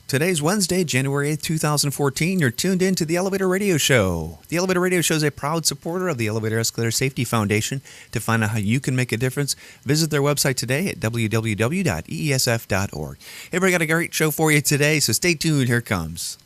Today's Wednesday, January 8th, 2014. You're tuned in to the Elevator Radio Show. The Elevator Radio Show is a proud supporter of the Elevator Escalator Safety Foundation. To find out how you can make a difference, visit their website today at www.eesf.org. Hey, everybody, got a great show for you today, so stay tuned. Here it comes.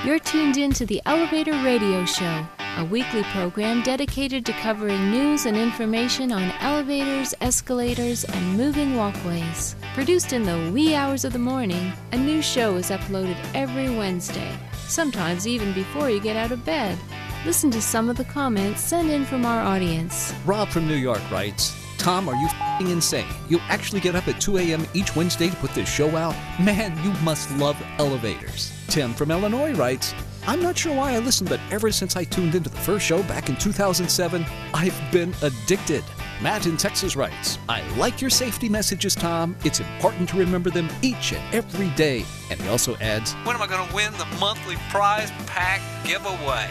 You're tuned in to the Elevator Radio Show, a weekly program dedicated to covering news and information on elevators, escalators, and moving walkways. Produced in the wee hours of the morning, a new show is uploaded every Wednesday, sometimes even before you get out of bed. Listen to some of the comments sent in from our audience. Rob from New York writes, Tom, are you f***ing insane? You actually get up at 2 a.m. each Wednesday to put this show out? Man, you must love elevators. Tim from Illinois writes, I'm not sure why I listened, but ever since I tuned into the first show back in 2007, I've been addicted. Matt in Texas writes, I like your safety messages, Tom. It's important to remember them each and every day. And he also adds, when am I going to win the monthly prize pack giveaway?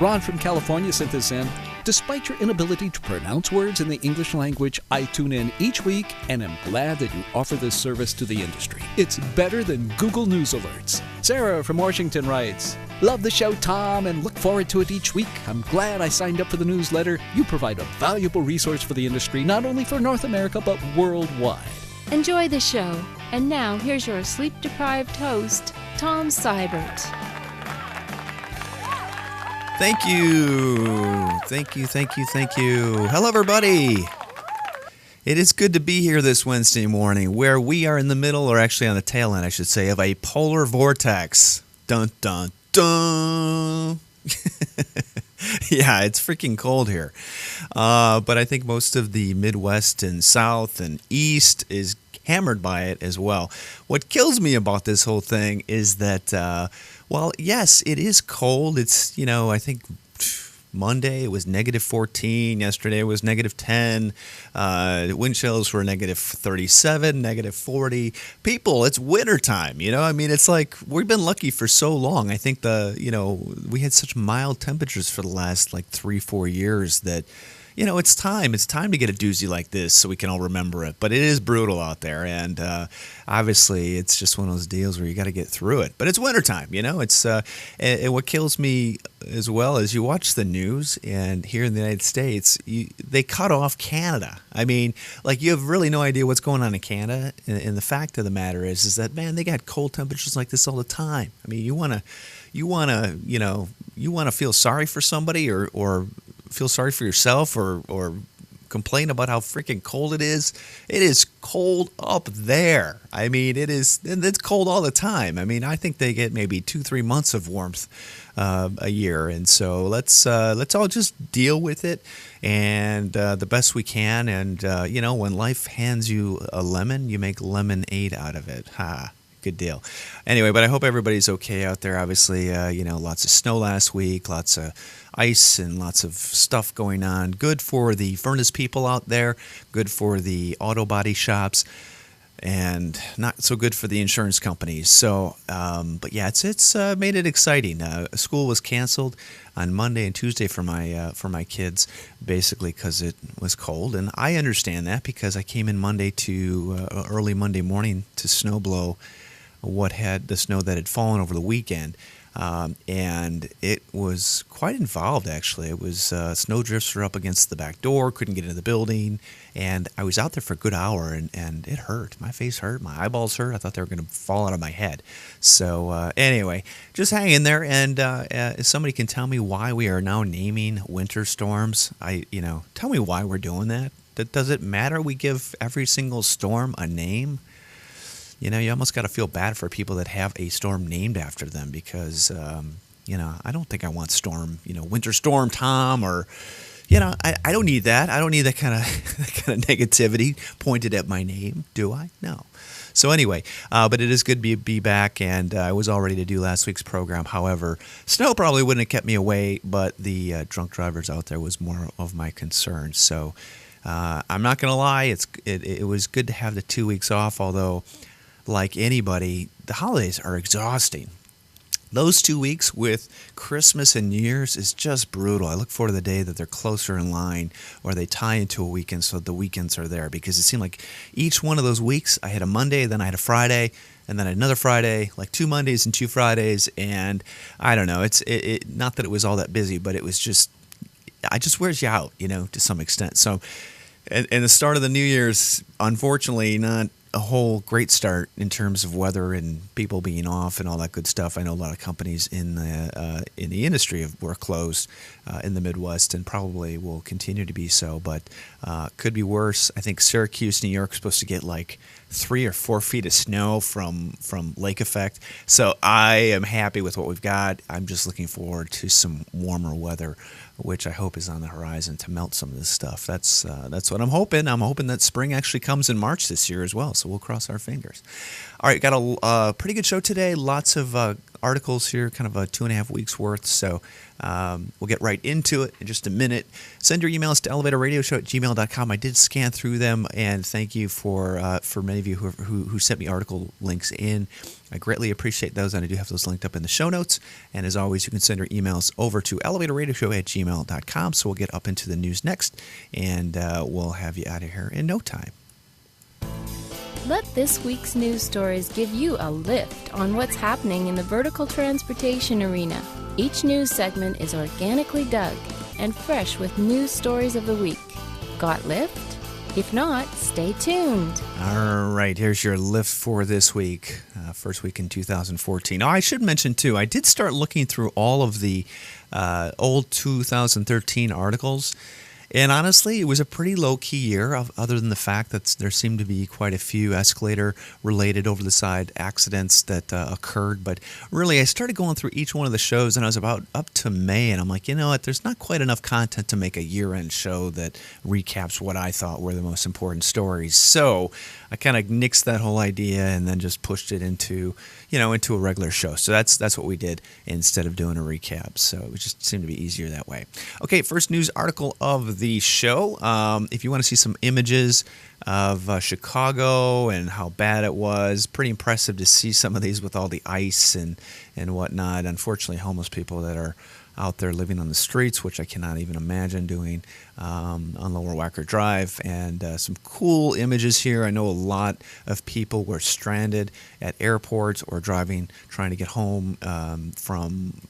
Ron from California sent this in. Despite your inability to pronounce words in the English language, I tune in each week and am glad that you offer this service to the industry. It's better than Google News alerts. Sarah from Washington writes, love the show, Tom, and look forward to it each week. I'm glad I signed up for the newsletter. You provide a valuable resource for the industry, not only for North America, but worldwide. Enjoy the show. And now, here's your sleep-deprived host, Tom Seibert. Thank you. Hello, everybody. It is good to be here this Wednesday morning where we are in the middle, or actually on the tail end, I should say, of a polar vortex. Dun, dun, dun. Yeah, it's freaking cold here. But I think most of the Midwest and South and East is hammered by it as well. What kills me about this whole thing is that, well, yes, it is cold. It's, I think Monday it was negative 14. Yesterday it was negative 10. Wind chills were negative 37, negative 40. People, it's wintertime, I mean, it's like we've been lucky for so long. I think we had such mild temperatures for the last like 3-4 years that, it's time. It's time to get a doozy like this so we can all remember it. But it is brutal out there, and obviously it's just one of those deals where you got to get through it. But it's wintertime, It's and what kills me as well is you watch the news, and here in the United States, they cut off Canada. I mean, like you have really no idea what's going on in Canada. And the fact of the matter is that, man, they got cold temperatures like this all the time. I mean, you want to feel sorry for somebody or feel sorry for yourself or complain about how freaking cold it is. It is cold up there. I mean, it's cold all the time. I mean, I think they get maybe 2-3 months of warmth a year, and so let's all just deal with it and the best we can. And when life hands you a lemon, you make lemonade out of it. Ha. Good deal. Anyway, but I hope everybody's okay out there. Obviously, lots of snow last week, lots of ice and lots of stuff going on. Good for the furnace people out there, good for the auto body shops, and not so good for the insurance companies. So, but yeah, it's made it exciting. School was canceled on Monday and Tuesday for my kids, basically because it was cold, and I understand that because I came in Monday to early Monday morning to snow blow what had the snow that had fallen over the weekend. And it was quite involved, actually. It was snow drifts were up against the back door, couldn't get into the building, and I was out there for a good hour, and it hurt. My face hurt, my eyeballs hurt. I thought they were going to fall out of my head. So anyway, just hang in there, and if somebody can tell me why we are now naming winter storms, tell me why we're doing that. Does it matter we give every single storm a name? You almost got to feel bad for people that have a storm named after them because, I don't think I want storm, winter storm Tom or, I don't need that. I don't need that kind of negativity pointed at my name, do I? No. So anyway, but it is good to be back, and I was all ready to do last week's program. However, snow probably wouldn't have kept me away, but the drunk drivers out there was more of my concern. So I'm not going to lie, it was good to have the 2 weeks off, although like anybody, the holidays are exhausting. Those 2 weeks with Christmas and New Year's is just brutal. I look forward to the day that they're closer in line or they tie into a weekend so the weekends are there, because it seemed like each one of those weeks I had a Monday, then I had a Friday, and then another Friday, like 2 Mondays and 2 Fridays, and I don't know. It's not that it was all that busy, but it was just, it just wears you out, to some extent. So, and the start of the New Year's, unfortunately, not a whole great start in terms of weather and people being off and all that good stuff. I know a lot of companies in the industry were closed in the Midwest and probably will continue to be so, but could be worse. I think Syracuse, New York, is supposed to get like 3 or 4 feet of snow from lake effect. So I am happy with what we've got. I'm just looking forward to some warmer weather, which I hope is on the horizon to melt some of this stuff. That's what I'm hoping. I'm hoping that spring actually comes in March this year as well, so we'll cross our fingers. All right, got a pretty good show today. Lots of articles here, kind of a 2.5 weeks worth, so we'll get right into it in just a minute. Send your emails to elevatorradioshow@gmail.com. I did scan through them, and thank you for many of you who sent me article links in. I greatly appreciate those, and I do have those linked up in the show notes. And as always, you can send your emails over to elevatorradioshow@gmail.com. So we'll get up into the news next, and we'll have you out of here in no time. Let this week's news stories give you a lift on what's happening in the vertical transportation arena. Each news segment is organically dug and fresh with news stories of the week. Got lift? If not, stay tuned. All right, here's your lift for this week, first week in 2014. Oh, I should mention, too, I did start looking through all of the old 2013 articles. And honestly, it was a pretty low-key year, other than the fact that there seemed to be quite a few escalator-related over-the-side accidents that occurred. But really, I started going through each one of the shows, and I was about up to May, and I'm like, you know what, there's not quite enough content to make a year-end show that recaps what I thought were the most important stories. So I kind of nixed that whole idea and then just pushed it into a regular show. So that's what we did instead of doing a recap. So it just seemed to be easier that way. Okay, first news article of the show. If you want to see some images of Chicago and how bad it was, pretty impressive to see some of these with all the ice and whatnot. Unfortunately, homeless people that are out there living on the streets, which I cannot even imagine doing on Lower Wacker Drive. And some cool images here. I know a lot of people were stranded at airports or trying to get home from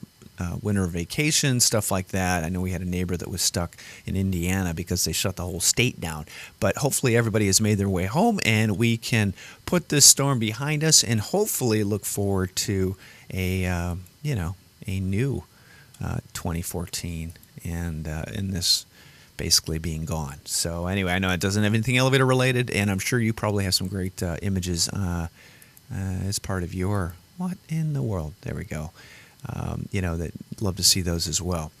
winter vacation, stuff like that. I know we had a neighbor that was stuck in Indiana because they shut the whole state down. But hopefully everybody has made their way home, and we can put this storm behind us and hopefully look forward to a new 2014 and this basically being gone. So anyway, I know it doesn't have anything elevator related, and I'm sure you probably have some great images as part of your what in the world. There we go. That love to see those as well.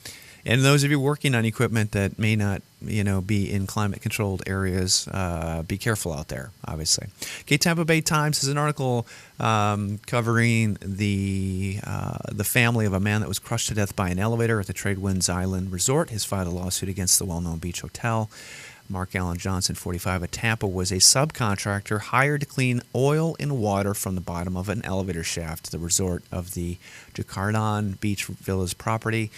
And those of you working on equipment that may not, be in climate-controlled areas, be careful out there, obviously. Okay, Tampa Bay Times has an article covering the family of a man that was crushed to death by an elevator at the Tradewinds Island Resort. Has filed a lawsuit against the well-known beach hotel. Mark Allen Johnson, 45, of Tampa, was a subcontractor hired to clean oil and water from the bottom of an elevator shaft to the resort of the Jacardon Beach Villas property.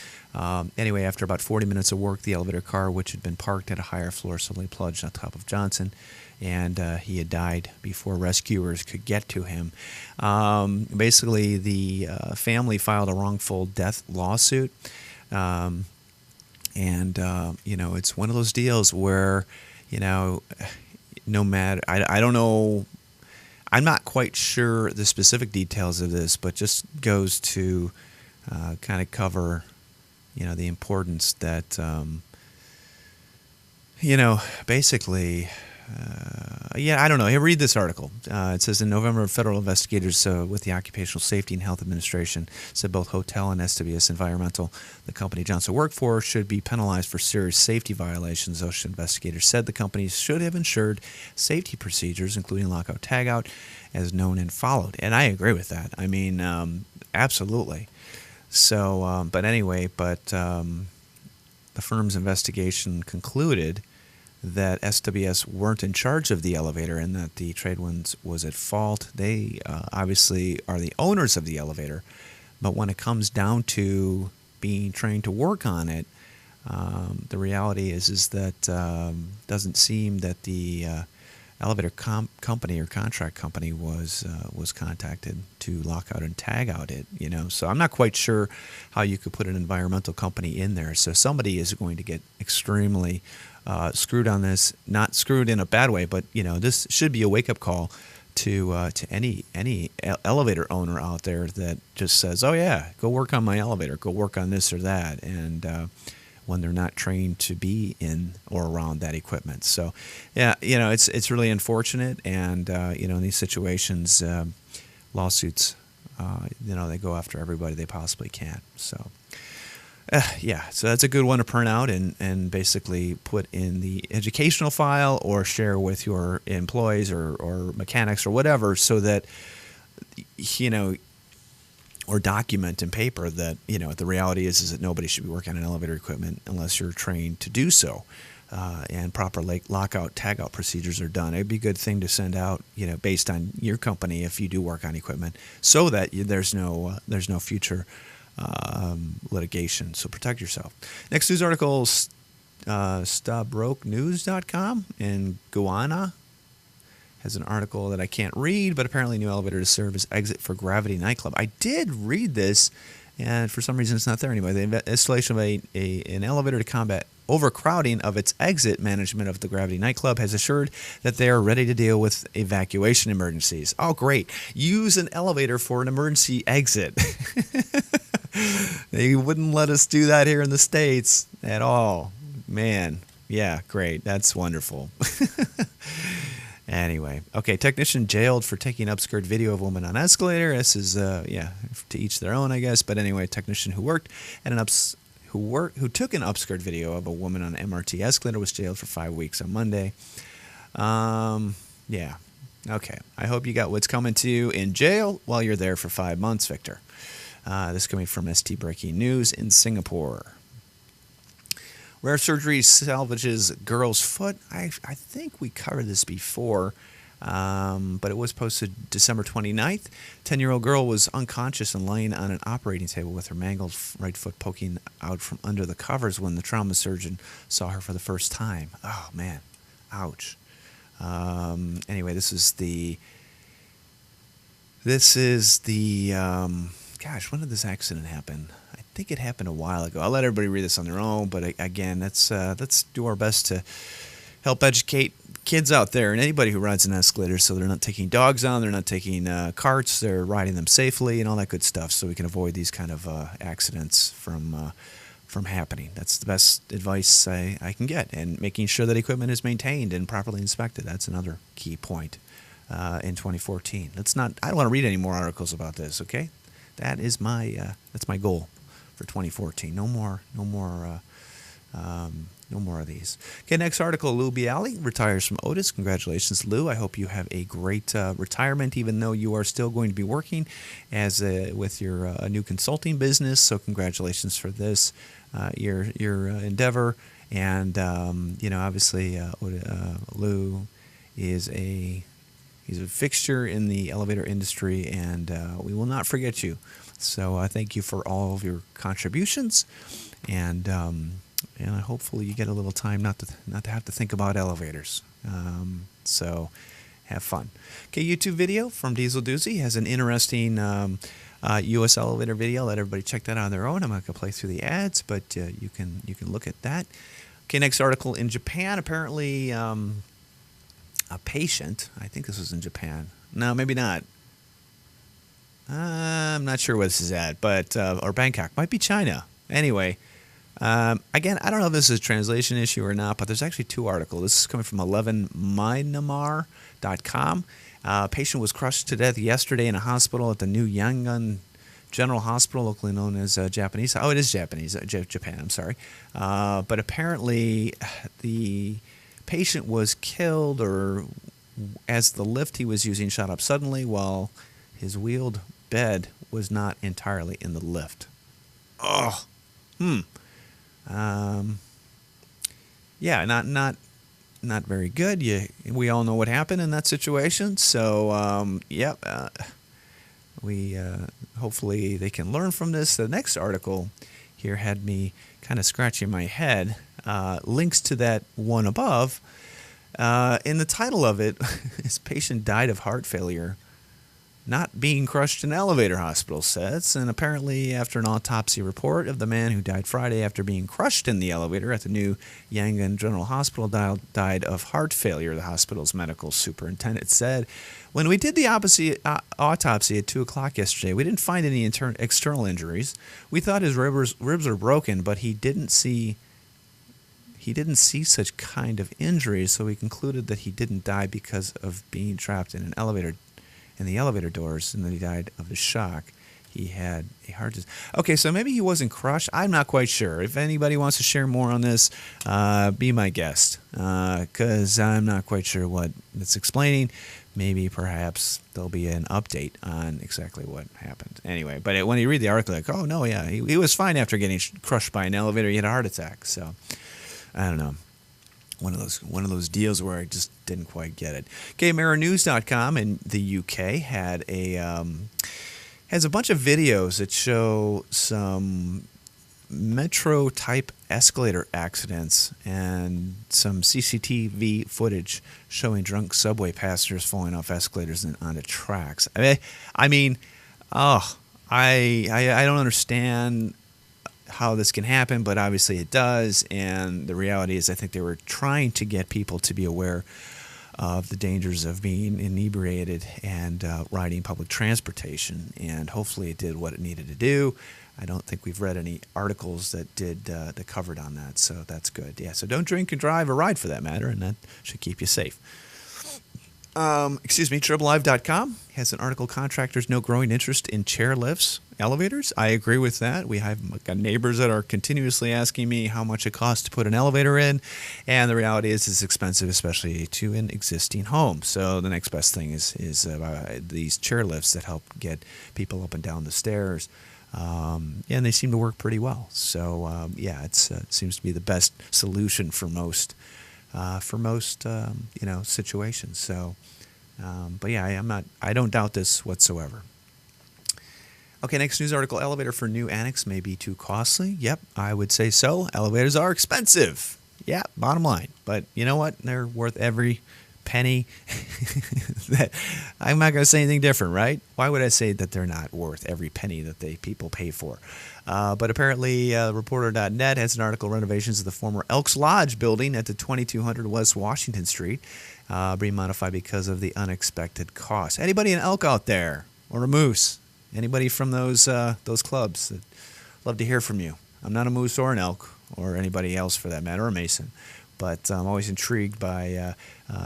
Anyway, after about 40 minutes of work, the elevator car, which had been parked at a higher floor, suddenly plunged on top of Johnson, and he had died before rescuers could get to him. Basically, the family filed a wrongful death lawsuit. It's one of those deals where, no matter, I don't know, I'm not quite sure the specific details of this, but just goes to kind of cover, the importance that, basically, I don't know. Here, read this article. It says, in November, federal investigators with the Occupational Safety and Health Administration said both Hotel and SWS Environmental, the company Johnson worked for, should be penalized for serious safety violations. OSHA investigators said the companies should have ensured safety procedures, including lockout, tagout, as known and followed. And I agree with that. I mean, absolutely. So, the firm's investigation concluded that SWS weren't in charge of the elevator and that the Tradewinds was at fault. They obviously are the owners of the elevator, but when it comes down to being trained to work on it, the reality is that doesn't seem that the elevator company or contract company was contacted to lock out and tag out it. So I'm not quite sure how you could put an environmental company in there. So somebody is going to get extremely screwed on this. Not screwed in a bad way, but this should be a wake up call to any elevator owner out there that just says, "Oh yeah, go work on my elevator, go work on this or that," and when they're not trained to be in or around that equipment. So, yeah, it's really unfortunate, and in these situations, lawsuits, they go after everybody they possibly can. So. So that's a good one to print out and basically put in the educational file or share with your employees or mechanics or whatever, so that, or document in paper that, the reality is that nobody should be working on elevator equipment unless you're trained to do so. And proper lockout, tagout procedures are done. It'd be a good thing to send out, based on your company if you do work on equipment, so that there's no future litigation. So protect yourself. Next news article, StabrokeNews.com in Guyana has an article that I can't read, but apparently new elevator to serve as exit for Gravity nightclub. I did read this, and for some reason it's not there anymore. The installation of an elevator to combat overcrowding of its exit management of the Gravity nightclub has assured that they are ready to deal with evacuation emergencies. Oh, great. Use an elevator for an emergency exit. They wouldn't let us do that here in the States at all. Man, yeah, great. That's wonderful. Anyway, okay, technician jailed for taking upskirt video of woman on escalator. This is, to each their own, I guess. But anyway, technician who took an upskirt video of a woman on MRT escalator was jailed for 5 weeks on Monday. Yeah, okay. I hope you got what's coming to you in jail while you're there for 5 months, Victor. This is coming from ST Breaking News in Singapore. Rare surgery salvages girl's foot. I think we covered this before, but it was posted December 29th. 10-year-old girl was unconscious and lying on an operating table with her mangled right foot poking out from under the covers when the trauma surgeon saw her for the first time. Oh, man. Ouch. Anyway, this is the gosh, when did this accident happen? I think it happened a while ago. I'll let everybody read this on their own, but again, let's do our best to help educate kids out there and anybody who rides an escalator, so they're not taking dogs on, they're not taking carts, they're riding them safely and all that good stuff, so we can avoid these kind of accidents from happening. That's the best advice I can get, and making sure that equipment is maintained and properly inspected. That's another key point in 2014. I don't want to read any more articles about this. Okay. That is that's my goal for 2014. No more of these. Okay, next article. Lou Bialy retires from Otis. Congratulations, Lou. I hope you have a great retirement, even though you are still going to be working with your new consulting business. So congratulations for this, your endeavor. And obviously, Lou is he's a fixture in the elevator industry, and we will not forget you. So I thank you for all of your contributions, and hopefully you get a little time not to have to think about elevators. So have fun. Okay, YouTube video from Diesel Doozy has an interesting U.S. elevator video. Let everybody check that out on their own. I'm not going to play through the ads, but you can look at that. Okay, next article. In Japan, apparently a patient, I think this was in Japan. No, maybe not. I'm not sure where this is at, but or Bangkok. Might be China. Anyway, again, I don't know if this is a translation issue or not, but there's actually two articles. This is coming from 11myanmar.com. A patient was crushed to death yesterday in a hospital at the new Yangon General Hospital, locally known as Japanese. Oh, it is Japanese. Japan, I'm sorry. But apparently the patient was killed, or as the lift he was using shot up suddenly while his wheeled bed was not entirely in the lift. Oh, yeah, not very good. We all know what happened in that situation. So, we hopefully they can learn from this. The next article here had me kind of scratching my head. Links to that one above. In the title of it, this patient died of heart failure, not being crushed in elevator, hospital says. And apparently, after an autopsy report of the man who died Friday after being crushed in the elevator at the new Yangon General Hospital died of heart failure, the hospital's medical superintendent said. When we did the autopsy at 2 o'clock yesterday, we didn't find any external injuries. We thought his ribs were broken, but he didn't see such kind of injuries, so we concluded that he didn't die because of being trapped in an elevator, in the elevator doors, and that he died of the shock. He had a heart disease. Okay, so maybe he wasn't crushed. I'm not quite sure. If anybody wants to share more on this, be my guest, because I'm not quite sure what it's explaining. Maybe perhaps there'll be an update on exactly what happened. Anyway, but when you read the article, like, oh no, yeah, he was fine after getting crushed by an elevator. He had a heart attack. So I don't know. One of those deals where I just didn't quite get it. Okay, MirrorNews.com in the UK had has a bunch of videos that show some metro-type escalator accidents and some CCTV footage showing drunk subway passengers falling off escalators and onto tracks. I mean, I don't understand how this can happen, but obviously it does. And the reality is, I think they were trying to get people to be aware of the dangers of being inebriated and riding public transportation, and hopefully it did what it needed to do. I don't think we've read any articles that that covered on that, so that's good. Yeah, so don't drink and drive or ride for that matter, and that should keep you safe. TribLive.com has an article, Contractors Note Growing Interest in Chairlifts, Elevators. I agree with that. We have got neighbors that are continuously asking me how much it costs to put an elevator in, and the reality is it's expensive, especially to an existing home. So the next best thing is these chairlifts that help get people up and down the stairs, and they seem to work pretty well. So it seems to be the best solution for most situations. So, but yeah, I don't doubt this whatsoever. Okay, next news article, elevator for new annex may be too costly. Yep, I would say so. Elevators are expensive. Yeah, bottom line. But you know what? They're worth every penny. I'm not going to say anything different, right? Why would I say that they're not worth every penny that people pay for? But apparently, Reporter.net has an article, renovations of the former Elks Lodge building at the 2200 West Washington Street being modified because of the unexpected cost. Anybody an elk out there, or a moose? Anybody from those clubs? I'd love to hear from you. I'm not a moose or an elk, or anybody else for that matter, or a mason. But I'm always intrigued by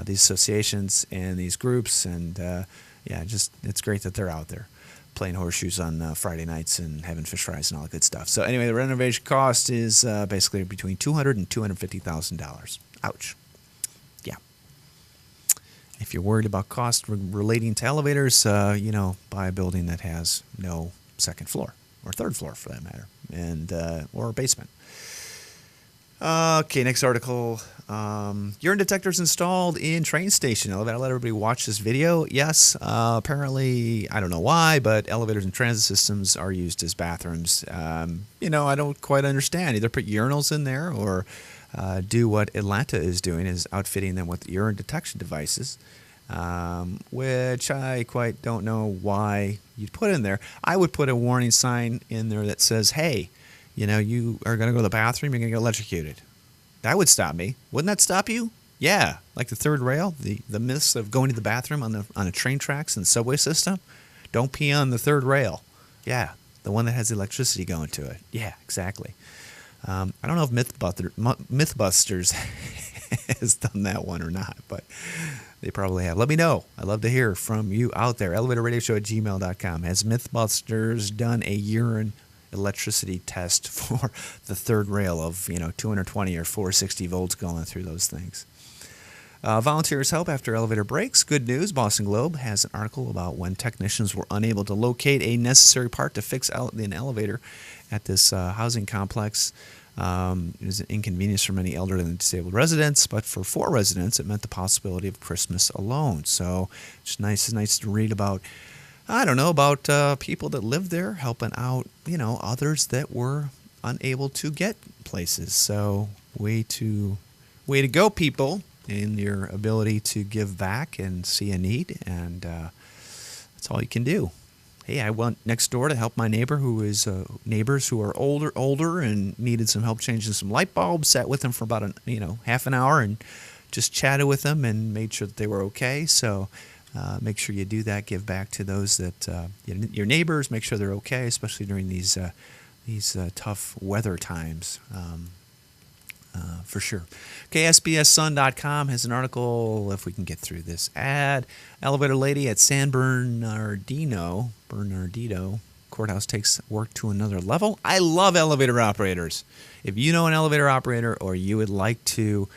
these associations and these groups, and it's great that they're out there playing horseshoes on Friday nights and having fish fries and all that good stuff. So anyway, the renovation cost is basically between $200,000 and $250,000. Ouch. Yeah. If you're worried about cost relating to elevators, buy a building that has no second floor or third floor for that matter, and or a basement. Okay, next article. Urine detectors installed in train station elevator. I'll let everybody watch this video. Yes, apparently, I don't know why, but elevators and transit systems are used as bathrooms. I don't quite understand. Either put urinals in there or do what Atlanta is doing, is outfitting them with urine detection devices, which I quite don't know why you'd put in there. I would put a warning sign in there that says, hey, you are going to go to the bathroom, you're going to get electrocuted. That would stop me. Wouldn't that stop you? Yeah, like the third rail, the myths of going to the bathroom on a train tracks and the subway system. Don't pee on the third rail. Yeah, the one that has electricity going to it. Yeah, exactly. I don't know if Mythbusters has done that one or not, but they probably have. Let me know. I'd love to hear from you out there. ElevatorRadioShow@gmail.com. Has Mythbusters done a urine electricity test for the third rail of 220 or 460 volts going through those things? Volunteers help after elevator breaks. Good news. Boston Globe has an article about when technicians were unable to locate a necessary part to fix an elevator at this housing complex. It was an inconvenience for many elderly and disabled residents, but for 4 residents, it meant the possibility of Christmas alone. So it's nice to read about people that live there helping out, others that were unable to get places. So way to go, people. in your ability to give back and see a need, and that's all you can do. Hey, I went next door to help my neighbor neighbors who are older and needed some help changing some light bulbs. Sat with them for about half an hour and just chatted with them and made sure that they were okay. So make sure you do that. Give back to those that your neighbors. Make sure they're okay, especially during these tough weather times. For sure. Okay, SBSSun.com has an article, if we can get through this ad. Elevator lady at San Bernardino courthouse takes work to another level. I love elevator operators. If you know an elevator operator or you would like to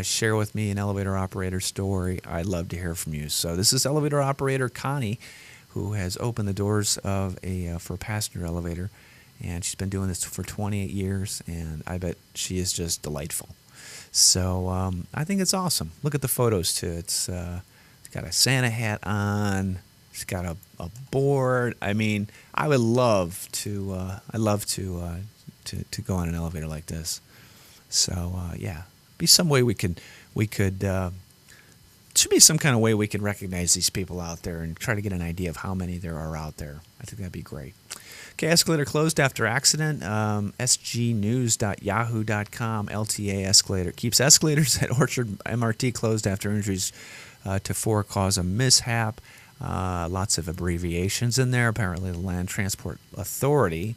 share with me an elevator operator story, I'd love to hear from you. So this is elevator operator Connie, who has opened the doors of for a passenger elevator. And she's been doing this for 28 years, and I bet she is just delightful. So I think it's awesome. Look at the photos, too. It's got a Santa hat on. She's got a board. I mean, I would love to go on an elevator like this. So, yeah, be some way we could should be some kind of way we can recognize these people out there and try to get an idea of how many there are out there. I think that'd be great. Okay, escalator closed after accident. sgnews.yahoo.com. LTA escalator keeps escalators at Orchard MRT closed after injuries to 4 cause a mishap. Lots of abbreviations in there. Apparently, the Land Transport Authority.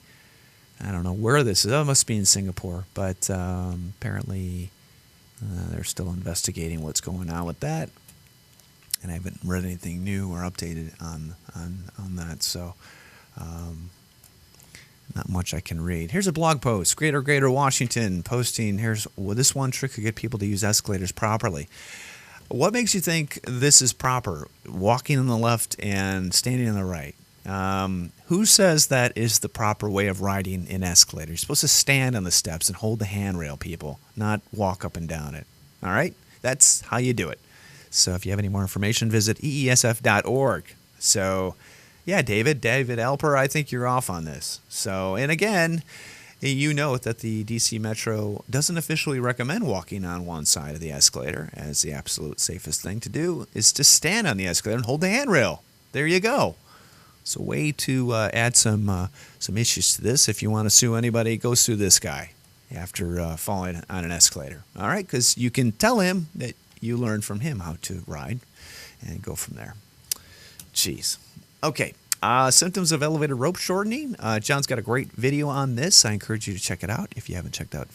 I don't know where this is. Oh, it must be in Singapore, but apparently they're still investigating what's going on with that. And I haven't read anything new or updated on that, so not much I can read. Here's a blog post. Greater Washington posting, this one trick to get people to use escalators properly. What makes you think this is proper? Walking on the left and standing on the right. Who says that is the proper way of riding an escalator? You're supposed to stand on the steps and hold the handrail, people, not walk up and down it. All right? That's how you do it. So if you have any more information, visit eesf.org. So, yeah, David Alper, I think you're off on this. So, and again, you note that the DC Metro doesn't officially recommend walking on one side of the escalator, as the absolute safest thing to do is to stand on the escalator and hold the handrail. There you go. So, way to add some issues to this. If you want to sue anybody, go sue this guy after falling on an escalator. All right, because you can tell him that you learned from him how to ride and go from there. Jeez. Okay. Symptoms of elevator rope shortening. John's got a great video on this. I encourage you to check it out. If you haven't checked out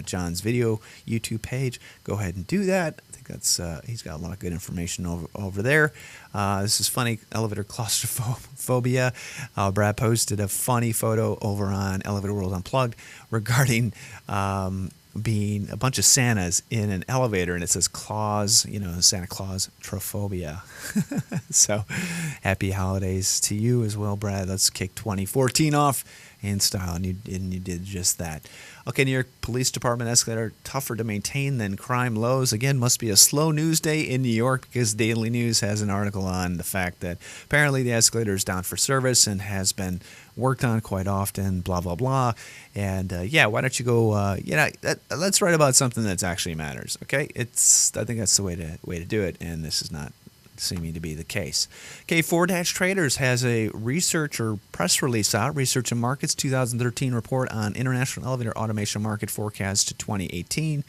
John's video YouTube page, go ahead and do that. I think that's he's got a lot of good information over there. This is funny, elevator claustrophobia. Brad posted a funny photo over on Elevator World Unplugged regarding being a bunch of Santas in an elevator, and it says Claus, Santa Claus trophobia. So happy holidays to you as well, Brad. Let's kick 2014 off in style, and you did just that. Okay, New York Police Department escalator tougher to maintain than crime lows. Again, must be a slow news day in New York, because Daily News has an article on the fact that apparently the escalator is down for service and has been worked on quite often, blah, blah, blah. And why don't you go, let's write about something that actually matters, okay? I think that's the way to do it, and this is not seeming to be the case. Okay, 4-Traders has a research or press release out, Research and Markets 2013 report on international elevator automation market forecast to 2018.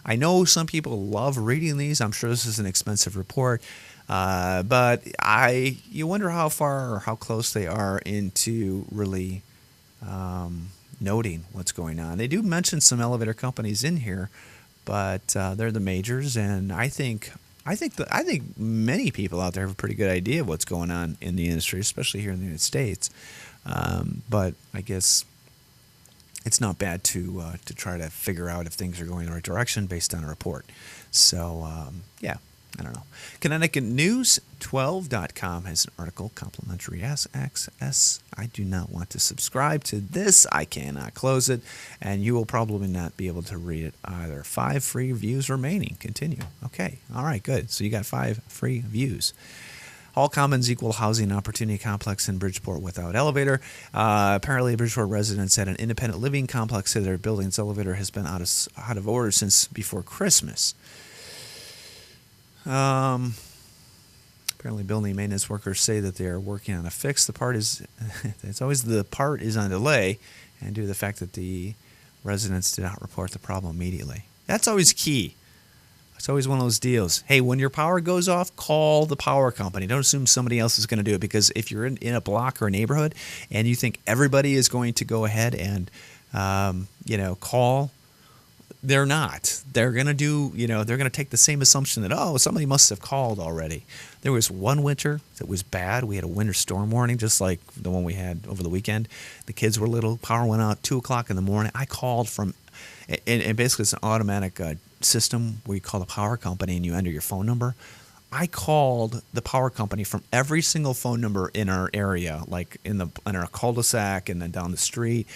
I know some people love reading these. I'm sure this is an expensive report, but you wonder how far or how close they are into really noting what's going on. They do mention some elevator companies in here, but they're the majors, and I think many people out there have a pretty good idea of what's going on in the industry, especially here in the United States. But I guess it's not bad to try to figure out if things are going in the right direction based on a report. So, I don't know. ConnecticutNews12.com has an article, complimentary access. I do not want to subscribe to this. I cannot close it, and you will probably not be able to read it either. 5 free views remaining. Continue. Okay. All right, good. So you got 5 free views. All Commons Equal Housing Opportunity Complex in Bridgeport without elevator. Apparently, Bridgeport residents at an independent living complex said their building's elevator has been out of order since before Christmas. Apparently, building maintenance workers say that they are working on a fix. The part is, it's always the part is on delay, and due to the fact that the residents did not report the problem immediately. That's always key. It's always one of those deals. Hey, when your power goes off, call the power company. Don't assume somebody else is going to do it, because if you're in a block or a neighborhood and you think everybody is going to go ahead and call, they're not. They're going to do, they're going to take the same assumption that, oh, somebody must have called already. There was one winter that was bad. We had a winter storm warning, just like the one we had over the weekend. The kids were little. Power went out 2 o'clock in the morning. I called from, and basically it's an automatic system where you call the power company and you enter your phone number. I called the power company from every single phone number in our area, like in our cul-de-sac and then down the street,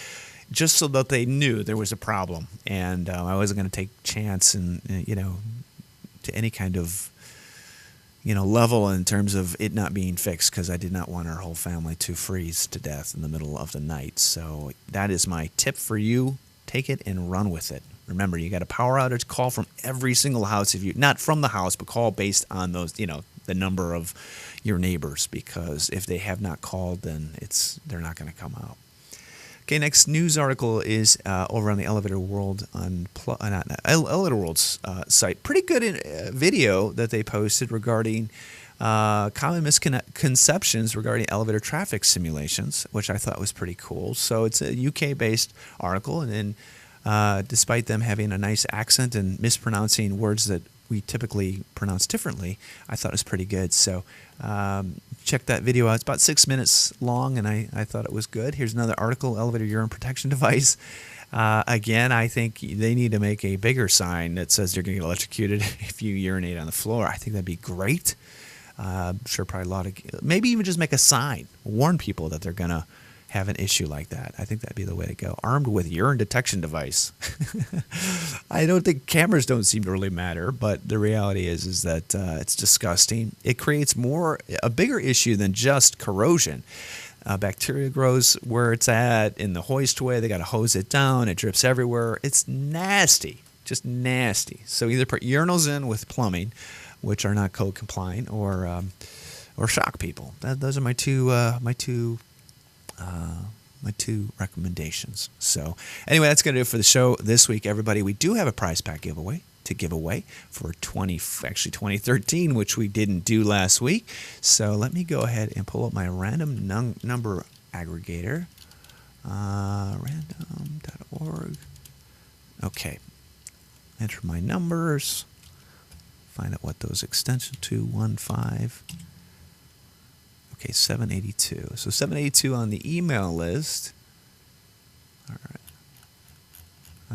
just so that they knew there was a problem, and I wasn't going to take chance and to any kind of level in terms of it not being fixed, because I did not want our whole family to freeze to death in the middle of the night. So that is my tip for you. Take it and run with it. Remember, you got a power outage, call from every single house, if you not from the house, but call based on those, the number of your neighbors, because if they have not called, then they're not going to come out. Okay, next news article is over on the Elevator World Elevator World's site. Pretty good video that they posted regarding common misconceptions regarding elevator traffic simulations, which I thought was pretty cool. So it's a UK-based article, and then despite them having a nice accent and mispronouncing words that we typically pronounce differently, I thought it was pretty good. So check that video out. It's about 6 minutes long, and I thought it was good. Here's another article, Elevator Urine Protection Device. Again, I think they need to make a bigger sign that says you're going to get electrocuted if you urinate on the floor. I think that'd be great. I'm sure probably maybe even just make a sign, warn people that they're going to have an issue like that. I think that'd be the way to go. Armed with urine detection device. I don't think cameras don't seem to really matter, but the reality is that it's disgusting. It creates a bigger issue than just corrosion. Bacteria grows where it's at in the hoistway. They got to hose it down. It drips everywhere. It's nasty, just nasty. So either put urinals in with plumbing, which are not code compliant, or shock people. Those are my two recommendations. So anyway, that's going to do it for the show this week, everybody. We do have a prize pack giveaway to give away for 2013, which we didn't do last week. So let me go ahead and pull up my random number aggregator, random.org. Okay, enter my numbers, find out what those extensions 215. Okay, 782. So 782 on the email list. All right.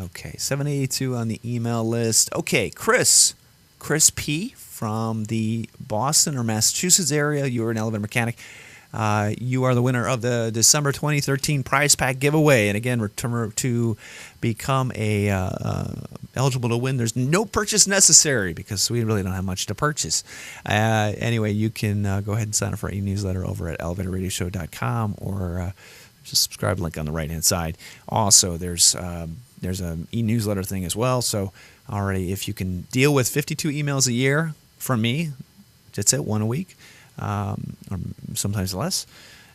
Okay, 782 on the email list. Okay, Chris P. from the Boston or Massachusetts area. You're an elevator mechanic. You are the winner of the December 2013 prize pack giveaway. And again, to become eligible to win, there's no purchase necessary because we really don't have much to purchase. Anyway, you can go ahead and sign up for our e-newsletter over at elevatorradioshow.com, or just subscribe link on the right-hand side. Also, there's an e-newsletter thing as well. So already, if you can deal with 52 emails a year from me, that's it, one a week, or sometimes less,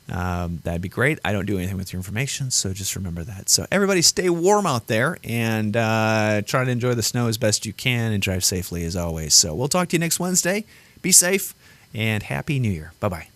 that'd be great. I don't do anything with your information, so just remember that. So everybody stay warm out there, and try to enjoy the snow as best you can, and drive safely as always. So we'll talk to you next Wednesday. Be safe, and Happy New Year. Bye-bye.